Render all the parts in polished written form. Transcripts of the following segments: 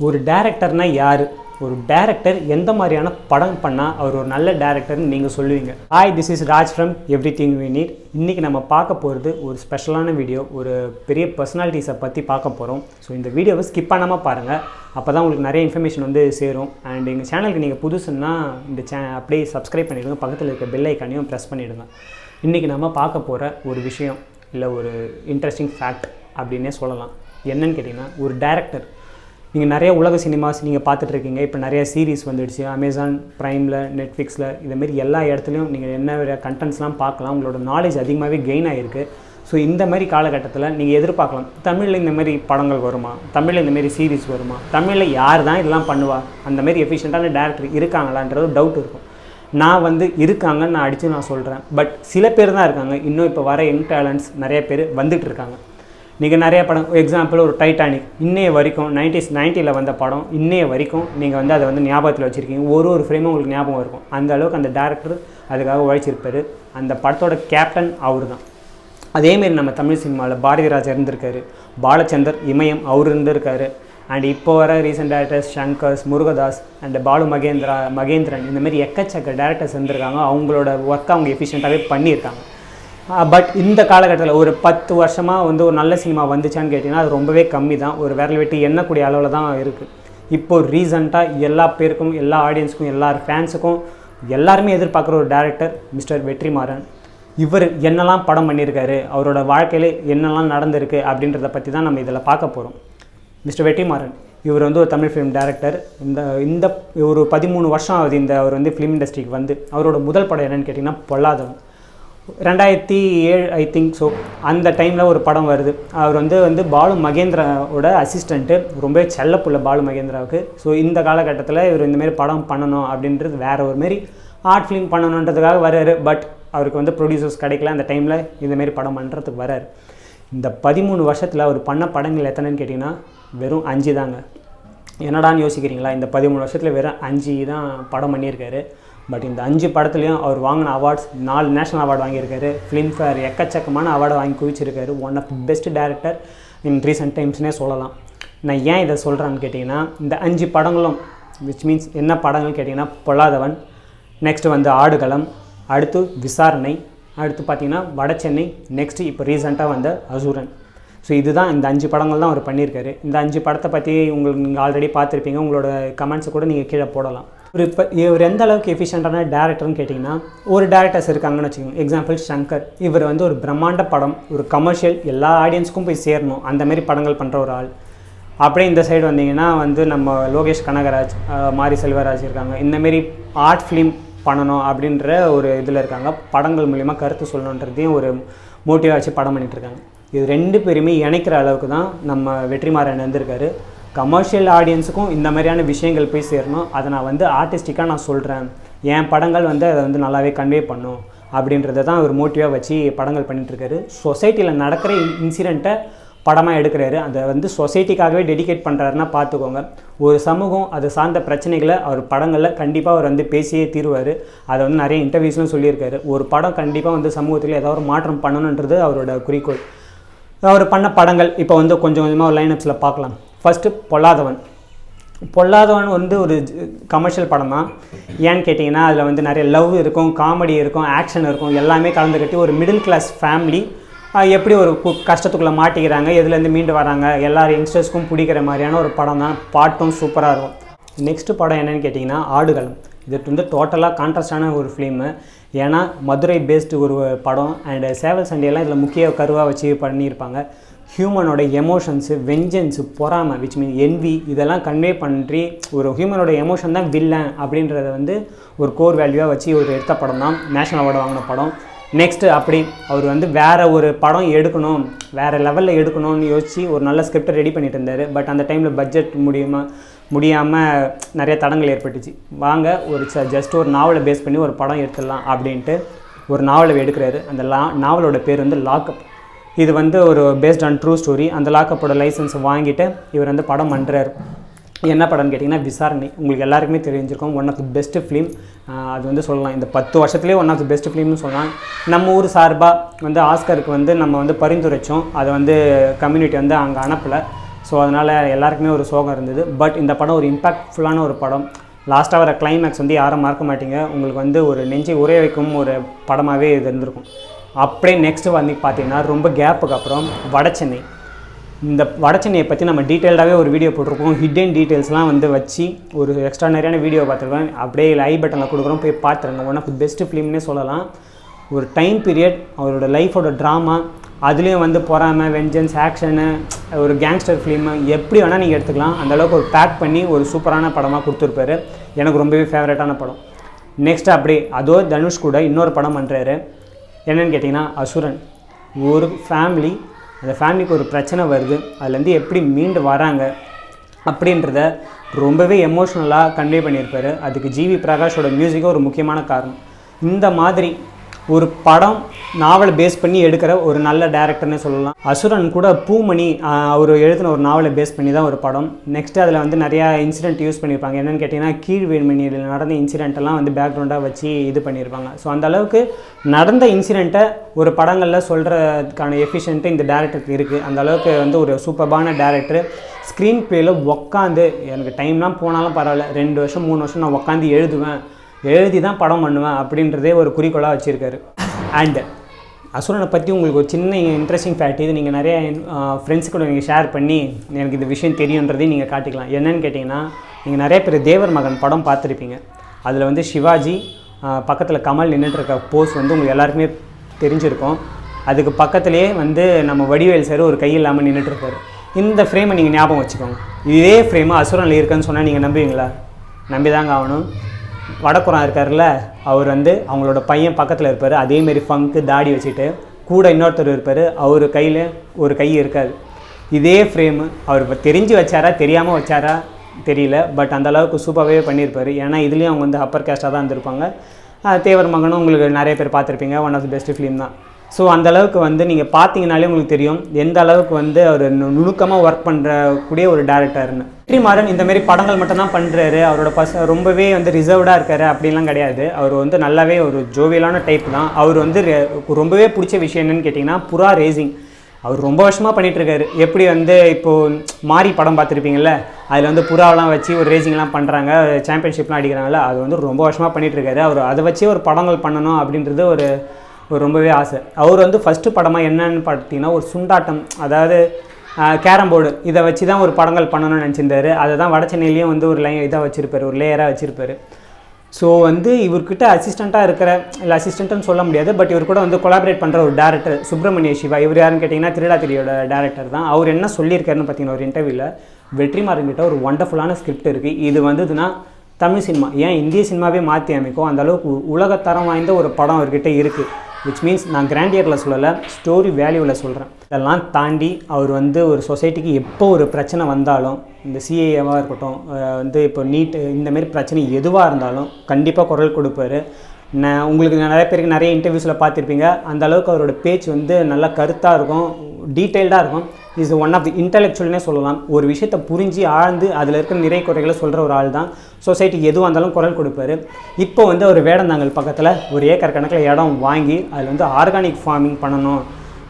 ஒரு டைரக்டர்னா யார், ஒரு டைரக்டர் எந்த மாதிரியான படம் பண்ணால் அவர் ஒரு நல்ல டைரக்டர்னு நீங்கள் சொல்லுவீங்க? Hi, this is Raj from everything we need. இன்றைக்கி நம்ம பார்க்க போகிறது ஒரு ஸ்பெஷலான வீடியோ, ஒரு பெரிய பர்சனாலிட்டிஸை பற்றி பார்க்க போகிறோம். ஸோ இந்த வீடியோவை ஸ்கிப் பண்ணாமல் பாருங்கள், அப்போ தான் உங்களுக்கு நிறைய இன்ஃபர்மேஷன் வந்து சேரும். அண்ட் எங்கள் சேனலுக்கு நீங்கள் புதுசுன்னா இந்த அப்படியே சப்ஸ்கிரைப் பண்ணிவிடுங்க, பக்கத்தில் இருக்க பெல் ஐக்கானையும் ப்ரெஸ் பண்ணிவிடுங்க. இன்றைக்கி நம்ம பார்க்க போகிற ஒரு விஷயம் இல்லை ஒரு இன்ட்ரெஸ்டிங் ஃபேக்ட் அப்படின்னே சொல்லலாம். என்னன்னு கேட்டிங்கன்னா, ஒரு டைரக்டர், நீங்கள் நிறைய உலக சினிமாஸ் நீங்கள் பார்த்துட்ருக்கீங்க. இப்போ நிறைய சீரீஸ் வந்துடுச்சு, அமேசான் ப்ரைமில், நெட்ஃப்ளிக்ஸில், இதுமாரி எல்லா இடத்துலையும் நீங்கள் என்ன கண்டென்ட்ஸ்லாம் பார்க்கலாம். உங்களோட நாலேஜ் அதிகமாகவே கெயின் ஆகிருக்கு. ஸோ இந்த மாதிரி காலகட்டத்தில் நீங்கள் எதிர்பார்க்கலாம், தமிழில் இந்த மாதிரி படங்கள் வருமா, தமிழில் இந்தமாரி சீரீஸ் வருமா, தமிழில் யார் தான் இதெல்லாம் பண்ணுவா, அந்தமாரி எஃபிஷியண்ட்டான டேரக்டர் இருக்காங்களான்றது டவுட் இருக்கும். நான் வந்து இருக்காங்கன்னு நான் அடித்து நான் சொல்கிறேன். பட் சில பேர் தான் இருக்காங்க. இன்னும் இப்போ வர யங் டேலண்ட்ஸ் நிறைய பேர் வந்துட்டு இருக்காங்க. நீங்கள் நிறைய படம், எக்ஸாம்பிள் ஒரு டைட்டானிக், இன்னைய வரைக்கும் 90s வந்த படம், இன்னைய வரைக்கும் நீங்கள் வந்து அதை வந்து ஞாபகத்தில் வச்சுருக்கீங்க. ஒரு ஃப்ரேமும் உங்களுக்கு ஞாபகம் இருக்கும். அந்த அளவுக்கு அந்த டேரக்டர் அதுக்காக உழைச்சிருப்பார். அந்த படத்தோட கேப்டன் அவர் தான். அதேமாரி நம்ம தமிழ் சினிமாவில் பாரதிராஜா இருந்திருக்காரு, பாலச்சந்தர், இமயம் அவர் இருந்திருக்காரு. அண்ட் இப்போ வர recent directors Shankars, Murugadoss and Balu Mahendran, இந்தமாரி எக்கச்சக்க டேரக்டர்ஸ் இருந்திருக்காங்க. அவங்களோட ஒர்க்கை அவங்க எஃபிஷியண்ட்டாகவே பண்ணியிருக்காங்க. பட் இந்த காலகட்டத்தில் ஒரு 10 வருஷமாக வந்து ஒரு நல்ல சினிமா வந்துச்சான்னு கேட்டிங்கன்னா அது ரொம்பவே கம்மி தான். ஒரு விரல் வெட்டி எண்ணக்கூடிய அளவில் தான் இருக்குது. இப்போது ரீசண்டாக எல்லா பேருக்கும், எல்லா ஆடியன்ஸுக்கும், எல்லா ஃபேன்ஸுக்கும் எல்லாருமே எதிர்பார்க்குற ஒரு டேரக்டர் மிஸ்டர் வெற்றிமாறன். இவர் என்னெல்லாம் படம் பண்ணியிருக்காரு, அவரோட வாழ்க்கையில் என்னெல்லாம் நடந்திருக்கு அப்படின்றத பற்றி தான் நம்ம இதில் பார்க்க போகிறோம். மிஸ்டர் வெற்றிமாறன் இவர் வந்து ஒரு தமிழ் ஃபிலிம் டேரக்டர். இந்த ஒரு 13 வருஷம் ஆகுது அவர் வந்து ஃபிலிம் இண்டஸ்ட்ரிக்கு வந்து. அவரோட முதல் படம் என்னென்னு கேட்டிங்கன்னா பொல்லாதவன். 2007 ஐ திங்க். ஸோ அந்த டைமில் ஒரு படம் வருது. அவர் வந்து பாலு மகேந்திராவோட அசிஸ்டண்ட்டு, ரொம்ப செல்லப்புள்ள பாலு மகேந்திராவுக்கு. ஸோ இந்த காலகட்டத்தில் இவர் இந்தமாரி படம் பண்ணணும் அப்படின்றது, வேறு ஒரு மாரி ஆர்ட் ஃபிலிம் பண்ணணுன்றதுக்காக வர்றாரு. பட் அவருக்கு வந்து ப்ரொடியூசர்ஸ் கிடைக்கல. அந்த டைமில் இந்தமாரி படம் பண்ணுறதுக்கு வர்றாரு. இந்த 13 வருஷத்தில் அவர் பண்ண படங்கள் எத்தனைன்னு கேட்டிங்கன்னா வெறும் 5 தாங்க. என்னடான்னு யோசிக்கிறீங்களா? இந்த 13 வருஷத்தில் வெறும் 5 தான் படம் பண்ணியிருக்காரு. பட் இந்த 5 படத்துலையும் அவர் வாங்கின அவார்ட்ஸ், 4 நேஷ்னல் அவார்டு வாங்கியிருக்காரு. ஃபிலிம்ஃபேர் எக்கச்சக்கமான அவார்டை வாங்கி குவிச்சிருக்காரு. One of the best director in recent டைம்ஸ்னே சொல்லலாம். நான் ஏன் இதை சொல்கிறேன்னு கேட்டிங்கன்னா, இந்த 5 படங்களும், விச் மீன்ஸ் என்ன படங்கள் கேட்டிங்கன்னா, பொல்லாதவன், நெக்ஸ்ட்டு வந்து ஆடுகளம், அடுத்து விசாரணை, அடுத்து பார்த்திங்கன்னா வடசென்னை, நெக்ஸ்ட்டு இப்போ ரீசெண்டாக வந்த அசுரன். ஸோ இதுதான் இந்த 5 படங்கள் தான் அவர் பண்ணியிருக்காரு. இந்த 5 படத்தை பற்றி உங்களுக்கு நீங்கள் ஆல்ரெடி பார்த்துருப்பீங்க. உங்களோட கமெண்ட்ஸை கூட நீங்கள் கீழே போடலாம். இவர் எந்த அளவுக்கு எஃபிஷியண்ட்டான டேரக்டர்னு கேட்டிங்கன்னா, ஒரு டேரக்டர்ஸ் இருக்காங்கன்னு வச்சுக்கோங்க. எக்ஸாம்பிள் ஷங்கர். இவர் வந்து ஒரு பிரம்மாண்ட படம், ஒரு கமர்ஷியல், எல்லா ஆடியன்ஸுக்கும் போய் சேரணும், அந்தமாரி படங்கள் பண்ணுற ஒரு ஆள். அப்படியே இந்த சைடு வந்தீங்கன்னா வந்து நம்ம லோகேஷ் கனகராஜ், மாரி செல்வராஜ் இருக்காங்க. இந்தமாரி ஆர்ட் ஃபிலிம் பண்ணணும் அப்படின்ற ஒரு இதில் இருக்காங்க. படங்கள் மூலிமா கருத்து சொல்லணுன்றதையும் ஒரு மோட்டிவாக வச்சு படம் பண்ணிகிட்ருக்காங்க. இது 2 பேருமே இணைக்கிற அளவுக்கு தான் நம்ம வெற்றிமாறன் இருந்திருக்காரு. கமர்ஷியல் ஆடியன்ஸுக்கும் இந்த மாதிரியான விஷயங்கள் போய் சேரணும். அதை நான் வந்து ஆர்டிஸ்டிக்காக நான் சொல்கிறேன், என் படங்கள் வந்து அதை வந்து நல்லாவே கன்வே பண்ணும் அப்படின்றத தான் ஒரு மோட்டிவாக வச்சு படங்கள் பண்ணிகிட்ருக்காரு. சொசைட்டியில் நடக்கிற இன்சிடெண்ட்டை படமாக எடுக்கிறாரு. அதை வந்து சொசைட்டிக்காகவே டெடிகேட் பண்ணுறாருன்னா பார்த்துக்கோங்க. ஒரு சமூகம் அது சார்ந்த பிரச்சனைகளை அவர் படங்களில் கண்டிப்பாக அவர் வந்து பேசியே தீர்வார். அதை வந்து நிறைய இன்டர்வியூஸ்லாம் சொல்லியிருக்காரு. ஒரு படம் கண்டிப்பாக வந்து சமூகத்தில் ஏதாவது ஒரு மாற்றம் பண்ணணுன்றது அவரோட குறிக்கோள். அவர் பண்ண படங்கள் இப்போ வந்து கொஞ்சம் கொஞ்சமாக ஒரு லைனப்ஸில் பார்க்கலாம். ஃபஸ்ட்டு பொல்லாதவன் வந்து ஒரு கமர்ஷியல் படம் தான். ஏன்னு கேட்டிங்கன்னா, அதில் வந்து நிறைய லவ் இருக்கும், காமெடி இருக்கும், ஆக்ஷன் இருக்கும், எல்லாமே கலந்து கட்டி ஒரு மிடில் கிளாஸ் ஃபேமிலி எப்படி ஒரு கஷ்டத்துக்குள்ளே மாட்டிக்கிறாங்க, எதுலேருந்து மீண்டு வராங்க, எல்லாரும் யங்ஸ்டர்ஸ்க்கும் பிடிக்கிற மாதிரியான ஒரு படம் தான். பாட்டும் சூப்பராக இருக்கும். நெக்ஸ்ட்டு படம் என்னென்னு கேட்டிங்கன்னா ஆடுகளம். இது வந்து டோட்டலாக கான்ட்ராஸ்டான ஒரு ஃபிலிமு. ஏன்னா மதுரை பேஸ்டு ஒரு படம். அண்டு சேவல் சண்டையெல்லாம் இதில் முக்கிய கருவாக வச்சு பண்ணியிருப்பாங்க. ஹியூமனோட எமோஷன்ஸு, வெஞ்சன்ஸு, பொறாமை, விச் மீன் என்வி, இதெல்லாம் கன்வே பண்ணி ஒரு ஹியூமனோட எமோஷன் தான் வில்லன் அப்படின்றத வந்து ஒரு கோர் வேல்யூவாக வச்சு ஒரு எடுத்த படம் தான். நேஷ்னல் அவார்டு வாங்கின படம். நெக்ஸ்ட்டு அப்படி அவர் வந்து வேறு ஒரு படம் எடுக்கணும், வேறு லெவலில் எடுக்கணும்னு யோசித்து ஒரு நல்ல ஸ்கிரிப்டை ரெடி பண்ணிட்டு இருந்தார். பட் அந்த டைமில் பட்ஜெட் முடியாமல் நிறைய தடங்கள் ஏற்பட்டுச்சு. வாங்க ஒரு ஜஸ்ட் ஒரு நாவலை பேஸ் பண்ணி ஒரு படம் எடுத்துடலாம் அப்படின்ட்டு ஒரு நாவலை எடுக்கிறாரு. அந்த நாவலோட பேர் வந்து லாக்அப். இது வந்து ஒரு பேஸ்ட் ஆன் ட்ரூ ஸ்டோரி. அந்த லாக்கப்போட லைசன்ஸை வாங்கிட்டு இவர் வந்து படம் பண்ணுறாரு. என்ன படம்னு கேட்டிங்கன்னா விசாரணை. உங்களுக்கு எல்லாருக்குமே தெரிஞ்சிருக்கும், one of the best film. அது வந்து சொல்லலாம் இந்த 10 வருஷத்துலேயே ஒன் ஆஃப் தி பெஸ்ட் ஃபிலிம்னு சொல்லலாம். நம்ம ஊர் சார்பாக வந்து ஆஸ்கருக்கு வந்து நம்ம வந்து பரிந்துரைச்சோம். அதை வந்து கம்யூனிட்டி வந்து அங்கே அனுப்பலை. ஸோ அதனால் எல்லாருக்குமே ஒரு சோகம் இருந்தது. பட் இந்த படம் ஒரு இம்பாக்ட்ஃபுல்லான ஒரு படம். லாஸ்ட்டாக வர கிளைமேக்ஸ் வந்து யாரும் மறக்க மாட்டீங்க. உங்களுக்கு வந்து ஒரு நெஞ்சை உரைய வைக்கும் ஒரு படமாகவே இது இருந்திருக்கும். அப்படியே நெக்ஸ்ட்டு வந்து பார்த்தீங்கன்னா ரொம்ப கேப்புக்கு அப்புறம் வடச்சென்னை. இந்த வடச்சென்னையை பற்றி நம்ம டீட்டெயில்டாகவே ஒரு வீடியோ போட்டிருக்கோம். ஹிடன் டீட்டெயில்ஸ்லாம் வந்து வச்சு ஒரு எக்ஸ்ட்ரானரியான வீடியோ பார்த்துருக்கோம். அப்படியே ஐ பட்டனில் கொடுக்குறோம், போய் பார்த்துருங்க. ஒன் ஆஃப் தி பெஸ்ட்டு ஃபிலிம்னே சொல்லலாம். ஒரு டைம் பீரியட், அவரோட லைஃபோட ட்ராமா, அதுலேயும் வந்து பொறாமை, வெஞ்சன்ஸ், ஆக்ஷனு, ஒரு கேங்ஸ்டர் ஃபிலிமு, எப்படி வேணால் நீங்கள் எடுத்துக்கலாம். அந்தளவுக்கு ஒரு பேக் பண்ணி ஒரு சூப்பரான படமாக கொடுத்துருப்பாரு. எனக்கு ரொம்பவே ஃபேவரட்டான படம். நெக்ஸ்ட்டு அப்படியே அதோ தனுஷ் கூட இன்னொரு படம் பண்ணுறாரு. என்னென்னு கேட்டிங்கன்னா அசுரன். ஒரு ஃபேமிலி, அந்த ஃபேமிலிக்கு ஒரு பிரச்சனை வருது, அதுலேருந்து எப்படி மீண்டு வராங்க அப்படின்றத ரொம்பவே எமோஷ்னலாக கன்வே பண்ணியிருப்பார். அதுக்கு ஜிவி பிரகாஷோட மியூசிக்கும் ஒரு முக்கியமான காரணம். இந்த மாதிரி ஒரு படம் நாவலை பேஸ் பண்ணி எடுக்கிற ஒரு நல்ல டேரக்டர்னு சொல்லலாம். அசுரன் கூட பூமணி அவர் எழுதின ஒரு நாவலை பேஸ் பண்ணி தான் ஒரு படம். நெக்ஸ்ட்டு அதில் வந்து நிறையா இன்சிடென்ட் யூஸ் பண்ணியிருப்பாங்க. என்னென்னு கேட்டிங்கன்னா கீழ்வேண்மணியில் நடந்த இன்சிடென்ட்டெல்லாம் வந்து பேக்ரவுண்டாக வச்சு இது பண்ணியிருப்பாங்க. ஸோ அந்தளவுக்கு நடந்த இன்சிடெண்ட்டை ஒரு படங்களில் சொல்கிறதுக்கான எஃபிஷியன்ட்டு இந்த டேரக்டருக்கு இருக்குது. அந்தளவுக்கு வந்து ஒரு சூப்பர்பான டேரக்டர். ஸ்க்ரீன் ப்ளேயில் உட்காந்து எனக்கு டைம்லாம் போனாலும் பரவாயில்ல, 2 வருஷம் 3 வருஷம் நான் உட்காந்து எழுதி தான் படம் பண்ணுவேன் அப்படின்றதே ஒரு குறிக்கோளாக வச்சுருக்காரு. அண்டு அசுரனை பற்றி உங்களுக்கு ஒரு சின்ன இன்ட்ரெஸ்டிங் ஃபேக்ட், இது நீங்கள் நிறைய ஃப்ரெண்ட்ஸ் கூட நீங்கள் ஷேர் பண்ணி எனக்கு இந்த விஷயம் தெரியுன்றதையும் நீங்கள் காட்டிக்கலாம். என்னென்னு கேட்டிங்கன்னா, நீங்கள் நிறைய பேர் தேவர் மகன் படம் பார்த்துருப்பீங்க. அதில் வந்து சிவாஜி பக்கத்தில் கமல் நின்றுட்டுருக்க போஸ் வந்து உங்களுக்கு எல்லாருக்குமே தெரிஞ்சிருக்கும். அதுக்கு பக்கத்துலேயே வந்து நம்ம வடிவேல் சார் ஒரு கை இல்லாமல் நின்றுட்டுருக்காரு. இந்த ஃப்ரேமை நீங்கள் ஞாபகம் வச்சுக்கோங்க. இதே ஃப்ரேமு அசுரனில் இருக்குன்னு சொன்னால் நீங்கள் நம்புவீங்களா? நம்பி தாங்க ஆகணும். வடக்குறம் இருக்கார்ல, அவர் வந்து அவங்களோட பையன் பக்கத்தில் இருப்பார். அதேமாரி ஃபங்க்கு தாடி வச்சுட்டு கூட இன்னொருத்தர் இருப்பார். அவர் கையில் ஒரு கை இருக்காது. இதே ஃப்ரேமு அவர் தெரிஞ்சு வச்சாரா தெரியாமல் வச்சாரா தெரியல. பட் அந்தளவுக்கு சூப்பராகவே பண்ணியிருப்பார். ஏன்னா இதுலேயும் அவங்க வந்து அப்பர் கேஸ்ட்டாக தான் இருந்திருப்பாங்க. தேவர் மகனும் உங்களுக்கு நிறைய பேர் பார்த்துருப்பீங்க. One of the best film தான். ஸோ அந்தளவுக்கு வந்து நீங்கள் பார்த்தீங்கனாலே உங்களுக்கு தெரியும் எந்த அளவுக்கு வந்து அவர் நுணுக்கமாக ஒர்க் பண்ணுறக்கூடிய ஒரு டேரக்டர்னு. வெற்றிமாறன் இந்தமாரி படங்கள் மட்டும்தான் பண்ணுறாரு. அவரோட ரொம்பவே வந்து ரிசர்வ்டாக இருக்கார் அப்படிலாம் கிடையாது. அவர் வந்து நல்லாவே ஒரு ஜோவியலான டைப் தான். அவர் வந்து ரொம்பவே பிடிச்ச விஷயம் என்னென்னு கேட்டிங்கன்னா புறா ரேசிங். அவர் ரொம்ப வருஷமாக பண்ணிகிட்ருக்காரு. எப்படி வந்து இப்போது மாறி படம் பார்த்துருப்பீங்கள்ல, அதில் வந்து புறாவெலாம் வச்சு ஒரு ரேசிங்லாம் பண்ணுறாங்க, சாம்பியன்ஷிப்லாம் அடிக்கிறாங்கல்ல, அது வந்து ரொம்ப வருஷமாக பண்ணிகிட்ருக்காரு. அவர் அதை வச்சு ஒரு படங்கள் பண்ணணும் அப்படின்றது ஒரு ரொம்பவே ஆசை. அவர் வந்து ஃபஸ்ட்டு படமாக என்னன்னு பார்த்தீங்கன்னா ஒரு சுண்டாட்டம், அதாவது கேரம் போர்டு, இதை வச்சு தான் ஒரு படங்கள் பண்ணணும்னு நினச்சிருந்தாரு. அதை தான் வடச்சென்னையிலையும் வந்து ஒரு இதாக வச்சுருப்பார், ஒரு லேயராக வச்சுருப்பார். ஸோ வந்து இவர்கிட்ட அசிஸ்டண்ட்டாக இருக்கிற, இல்லை அசிஸ்டண்ட்டுன்னு சொல்ல முடியாது, பட் இவர் கூட வந்து கொலாபரேட் பண்ணுற ஒரு டேரக்டர் சுப்ரமணிய சிவா. இவர் யாருன்னு கேட்டிங்கன்னா திருடா திரியோட டேரக்டர் தான். அவர் என்ன சொல்லியிருக்காருன்னு பார்த்தீங்கன்னா ஒரு இன்டர்வியூவில், வெற்றிமாறன் கிட்ட ஒரு ஒண்டர்ஃபுல்லான ஸ்கிரிப்ட் இருக்குது. இது வந்ததுன்னா தமிழ் சினிமா ஏன் இந்திய சினிமாவே மாற்றி அமைக்கும், அந்தளவுக்கு உலகத்தரம் வாய்ந்த ஒரு படம் அவர்கிட்ட இருக்குது. விச் மீன்ஸ் நான் கிராண்டியரில் சொல்லலை, ஸ்டோரி வேல்யூவில் சொல்கிறேன். இதெல்லாம் தாண்டி அவர் வந்து ஒரு சொசைட்டிக்கு எப்போ ஒரு பிரச்சனை வந்தாலும், இந்த சிஏஏவாக இருக்கட்டும், வந்து இப்போ நீட், இந்தமாரி பிரச்சனை எதுவாக இருந்தாலும் கண்டிப்பாக குரல் கொடுப்பார். உங்களுக்கு நிறைய பேருக்கு நிறைய இன்டர்வியூஸில் பார்த்துருப்பீங்க. அந்த அளவுக்கு அவரோட பேச்சு வந்து நல்லா கருத்தாக இருக்கும், டீட்டெயில்டாக இருக்கும். இஸ் ஒன் ஆஃப் தி இன்டலெக்சுவல்னே சொல்லலாம். ஒரு விஷயத்தை புரிஞ்சு ஆழ்ந்து அதில் இருக்கிற நிறை குறைகளை சொல்கிற ஒரு ஆள் தான். சொசைட்டிக்கு எதுவாக இருந்தாலும் குரல் கொடுப்பார். இப்போ வந்து ஒரு வேடந்தாங்கல் பக்கத்தில் ஒரு ஏக்கர் கணக்கில் இடம் வாங்கி அதில் வந்து ஆர்கானிக் ஃபார்மிங் பண்ணணும்,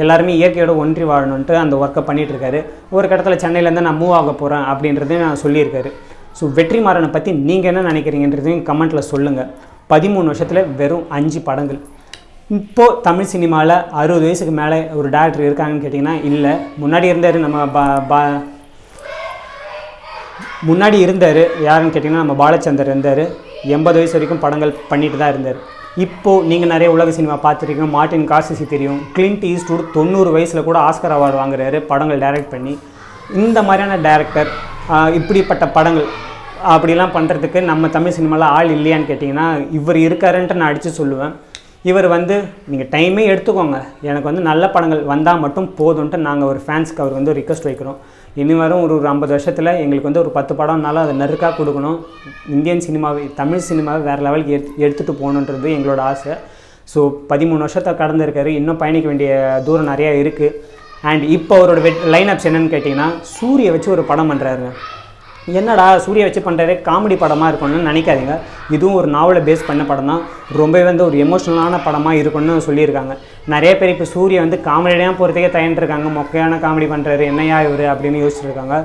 எல்லாருமே இயற்கையோடு ஒன்றி வாழணுன்ட்டு அந்த ஒர்க்கை பண்ணிகிட்ருக்காரு. ஒரு கட்டத்தில் சென்னையிலேருந்து நான் மூவ் ஆக போகிறேன் அப்படின்றதையும் நான் சொல்லியிருக்காரு. ஸோ வெற்றிமாறனை பற்றி நீங்கள் என்ன நினைக்கிறீங்கன்றதையும் கமெண்ட்டில் சொல்லுங்கள். 13 வருஷத்தில் வெறும் 5 படங்கள். இப்போது தமிழ் சினிமாவில் 60 வயசுக்கு மேலே ஒரு டேரக்டர் இருக்காங்கன்னு கேட்டிங்கன்னா இல்லை. முன்னாடி இருந்தார் யாருன்னு கேட்டிங்கன்னா நம்ம பாலச்சந்தர் இருந்தார். 80 வயசு வரைக்கும் படங்கள் பண்ணிட்டு தான் இருந்தார். இப்போது நீங்கள் நிறைய உலக சினிமா பார்த்துருக்கீங்க. மார்ட்டின் கார்சிசி தெரியும். கிளின்ட் ஈஸ்ட்வுட் 90 வயசில் கூட ஆஸ்கர் அவார்டு வாங்குறாரு படங்கள் டைரக்ட் பண்ணி. இந்த மாதிரியான டேரக்டர் இப்படிப்பட்ட படங்கள் அப்படிலாம் பண்ணுறதுக்கு நம்ம தமிழ் சினிமாவில் ஆள் இல்லையான்னு கேட்டிங்கன்னா இவர் இருக்காருன்ட்டு நான் அடித்து சொல்லுவேன். இவர் வந்து நீங்கள் டைமே எடுத்துக்கோங்க, எனக்கு வந்து நல்ல படங்கள் வந்தால் மட்டும் போதும்ன்ட்டு நாங்கள் ஒரு ஃபேன்ஸ்க்கு அவர் வந்து ரிக்வெஸ்ட் வைக்கிறோம். இனி வரும் ஒரு 50 வருஷத்தில் எங்களுக்கு வந்து ஒரு 10 படம்னாலும் அதை நெருக்காக கொடுக்கணும். இந்தியன் சினிமாவை, தமிழ் சினிமாவை வேறு லெவலுக்கு எடுத்துகிட்டு போகணுன்றது எங்களோட ஆசை. ஸோ 13 வருஷத்தை கடந்திருக்காரு. இன்னும் பயணிக்க வேண்டிய தூரம் நிறையா இருக்குது. அண்ட் இப்போ அவரோட லைன் அப்ஸ் என்னென்னு கேட்டிங்கன்னா, சூரியை வச்சு ஒரு படம் பண்ணுறாருங்க. என்னடா சூர்யா வச்சு பண்ணுறதே காமெடி படமாக இருக்கணும்னு நினைக்காதீங்க. இதுவும் ஒரு நாவலை பேஸ் பண்ண படம் தான். ரொம்பவே வந்து ஒரு எமோஷ்னலான படமாக இருக்கும்னு சொல்லியிருக்காங்க. நிறைய பேர் இப்போ சூர்யா வந்து காமெடியாக போகிறதுக்கே தயன்றிருக்காங்க. மொக்கையான காமெடி பண்ணுறாரு, என்னையா இவர் அப்படின்னு யோசிச்சுருக்காங்க.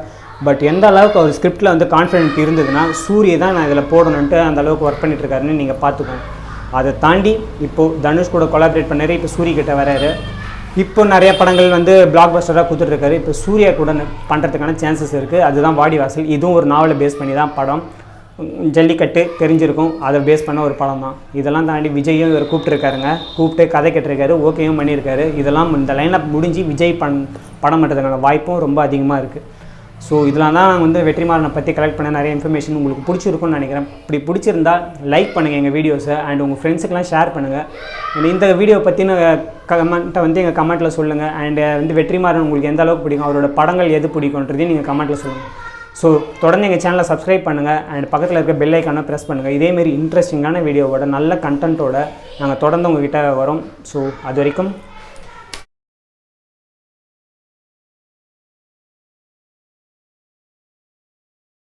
பட் எந்த அளவுக்கு அவர் ஸ்கிரிப்டில் வந்து கான்ஃபிடென்ட் இருந்ததுன்னா சூர்யா தான் நான் இதில் போடணுன்ட்டு அந்த அளவுக்கு ஒர்க் பண்ணிட்டுருக்காருன்னு நீங்கள் பார்த்துக்கோங்க. அதை தாண்டி இப்போது தனுஷ் கூட கொலாபரேட் பண்ணார். இப்போ சூரியக்கிட்ட வராரு. இப்போ நிறைய படங்கள் வந்து பிளாக் பஸ்டராக கொடுத்துட்ருக்காரு. இப்போ சூர்யா கூட பண்ணுறதுக்கான சான்சஸ் இருக்குது. அதுதான் வாடிவாசல். இதுவும் ஒரு நாவலை பேஸ் பண்ணி தான் படம். ஜல்லிக்கட்டு தெரிஞ்சிருக்கும், அதை பேஸ் பண்ண ஒரு படம் தான். இதெல்லாம் தாண்டி விஜயும் இவர் கூப்பிட்டுருக்காருங்க. கூப்பிட்டு கதை கேட்டிருக்காரு, ஓகேயும் பண்ணியிருக்காரு. இதெல்லாம் இந்த லைனப் முடிஞ்சு விஜய் படம் பண்ணுறதுக்கான வாய்ப்பும் ரொம்ப அதிகமாக இருக்குது. ஸோ இதெல்லாம் தான் வந்து வெற்றிமாறனை பற்றி கலெக்ட் பண்ண நிறைய இன்ஃபர்மேஷன் உங்களுக்கு பிடிச்சிருக்குன்னு நினைக்கிறேன். இப்படி பிடிச்சிருந்தா லைக் பண்ணுங்கள் எங்கள் வீடியோஸை, அண்ட் உங்கள் ஃப்ரெண்ட்ஸுக்கெலாம் ஷேர் பண்ணுங்கள். இந்த வீடியோ பற்றின கமெண்ட்டை வந்து எங்கள் கமெண்ட்டில் சொல்லுங்கள். அண்ட் வந்து வெற்றிமாறன் உங்களுக்கு எந்த அளவுக்கு பிடிக்கும், அவரோட படங்கள் எது பிடிக்கும்ன்றதையும் நீங்கள் கமெண்ட்டில் சொல்லுங்கள். ஸோ தொடர்ந்து எங்கள் சேனலை சப்ஸ்கிரைப் பண்ணுங்கள். அண்ட் பக்கத்தில் இருக்க பெல் ஐக்கானை ப்ரெஸ் பண்ணுங்கள். இதேமாரி இன்ட்ரெஸ்டிங்கான வீடியோவோட நல்ல கண்டென்ட்டோட நாங்கள் தொடர்ந்து உங்கள்கிட்ட வரோம். ஸோ அது வரைக்கும்